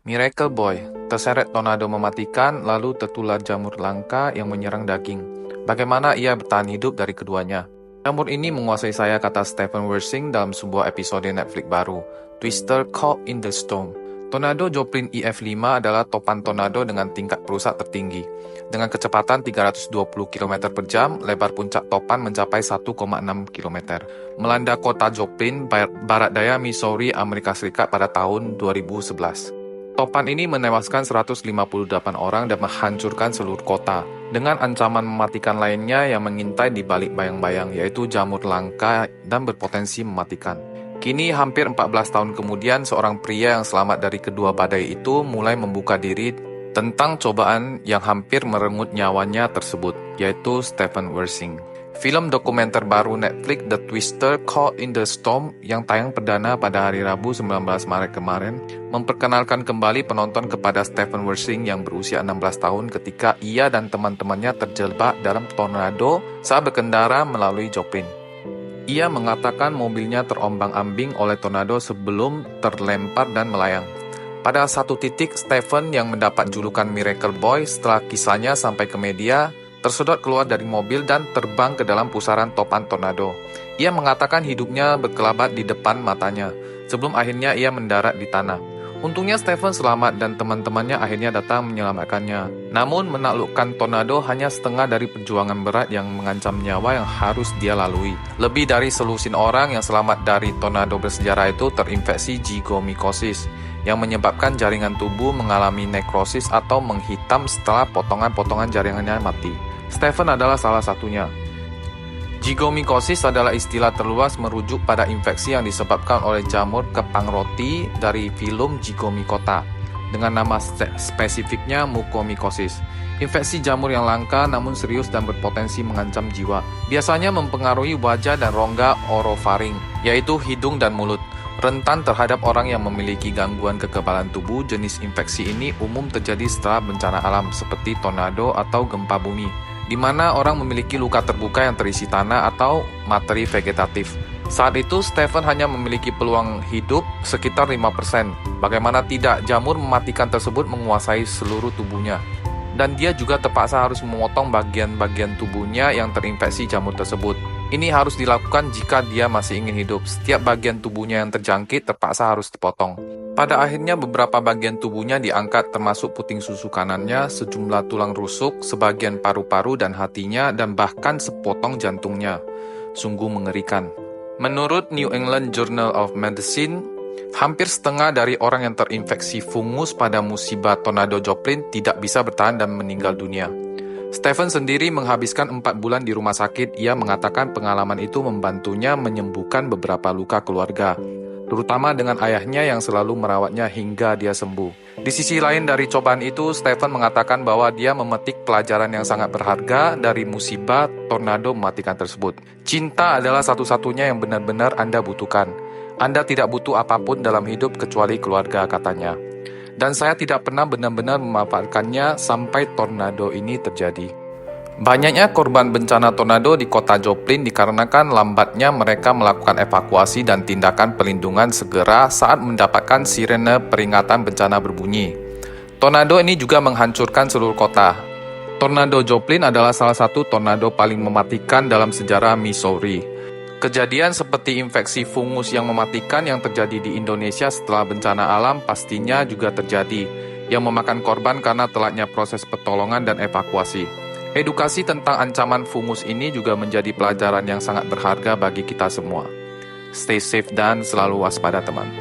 Miracle Boy, terseret tornado mematikan lalu tertular jamur langka yang menyerang daging. Bagaimana ia bertahan hidup dari keduanya? Jamur ini menguasai saya, kata Stephen Wersing dalam sebuah episode Netflix baru, Twister Caught in the Storm. Tornado Joplin EF5 adalah topan tornado dengan tingkat perusak tertinggi. Dengan kecepatan 320 km per jam, lebar puncak topan mencapai 1,6 km. Melanda kota Joplin, barat daya Missouri, Amerika Serikat pada tahun 2011. Topan ini menewaskan 158 orang dan menghancurkan seluruh kota, dengan ancaman mematikan lainnya yang mengintai di balik bayang-bayang, yaitu jamur langka dan berpotensi mematikan. Kini, hampir 14 tahun kemudian, seorang pria yang selamat dari kedua badai itu mulai membuka diri tentang cobaan yang hampir merenggut nyawanya tersebut, yaitu Stephen Wersing. Film dokumenter baru Netflix The Twister Caught in the Storm yang tayang perdana pada hari Rabu 19 Maret kemarin memperkenalkan kembali penonton kepada Stephen Wersing yang berusia 16 tahun ketika ia dan teman-temannya terjebak dalam tornado saat berkendara melalui Joplin. Ia mengatakan mobilnya terombang-ambing oleh tornado sebelum terlempar dan melayang. Pada satu titik, Stephen yang mendapat julukan Miracle Boy setelah kisahnya sampai ke media, tersedot keluar dari mobil dan terbang ke dalam pusaran topan tornado. Ia mengatakan hidupnya berkelabat di depan matanya, sebelum akhirnya ia mendarat di tanah. Untungnya Stephen selamat dan teman-temannya akhirnya datang menyelamatkannya. Namun menaklukkan tornado hanya setengah dari perjuangan berat yang mengancam nyawa yang harus dia lalui. Lebih dari selusin orang yang selamat dari tornado bersejarah itu terinfeksi zygomikosis, yang menyebabkan jaringan tubuh mengalami nekrosis atau menghitam setelah potongan-potongan jaringannya mati. Stephen adalah salah satunya. Zygomikosis adalah istilah terluas merujuk pada infeksi yang disebabkan oleh jamur kepang roti dari filum Zygomicota, dengan nama spesifiknya mukomikosis. Infeksi jamur yang langka namun serius dan berpotensi mengancam jiwa. Biasanya mempengaruhi wajah dan rongga orofaring, yaitu hidung dan mulut. Rentan terhadap orang yang memiliki gangguan kekebalan tubuh. Jenis infeksi ini umum terjadi setelah bencana alam seperti tornado atau gempa bumi, di mana orang memiliki luka terbuka yang terisi tanah atau materi vegetatif. Saat itu, Stephen hanya memiliki peluang hidup sekitar 5%. Bagaimana tidak, jamur mematikan tersebut menguasai seluruh tubuhnya. Dan dia juga terpaksa harus memotong bagian-bagian tubuhnya yang terinfeksi jamur tersebut. Ini harus dilakukan jika dia masih ingin hidup. Setiap bagian tubuhnya yang terjangkit terpaksa harus dipotong. Pada akhirnya beberapa bagian tubuhnya diangkat termasuk puting susu kanannya, sejumlah tulang rusuk, sebagian paru-paru dan hatinya, dan bahkan sepotong jantungnya. Sungguh mengerikan. Menurut New England Journal of Medicine, hampir setengah dari orang yang terinfeksi fungus pada musibah tornado Joplin tidak bisa bertahan dan meninggal dunia. Stephen sendiri menghabiskan 4 bulan di rumah sakit. Ia mengatakan pengalaman itu membantunya menyembuhkan beberapa luka keluarga, terutama dengan ayahnya yang selalu merawatnya hingga dia sembuh. Di sisi lain dari cobaan itu, Stephen mengatakan bahwa dia memetik pelajaran yang sangat berharga dari musibah tornado mematikan tersebut. Cinta adalah satu-satunya yang benar-benar Anda butuhkan. Anda tidak butuh apapun dalam hidup kecuali keluarga, katanya. Dan saya tidak pernah benar-benar memanfaatkannya sampai tornado ini terjadi. Banyaknya korban bencana tornado di kota Joplin dikarenakan lambatnya mereka melakukan evakuasi dan tindakan pelindungan segera saat mendapatkan sirene peringatan bencana berbunyi. Tornado ini juga menghancurkan seluruh kota. Tornado Joplin adalah salah satu tornado paling mematikan dalam sejarah Missouri. Kejadian seperti infeksi fungus yang mematikan yang terjadi di Indonesia setelah bencana alam pastinya juga terjadi, yang memakan korban karena telatnya proses pertolongan dan evakuasi. Edukasi tentang ancaman fungus ini juga menjadi pelajaran yang sangat berharga bagi kita semua. Stay safe dan selalu waspada, teman.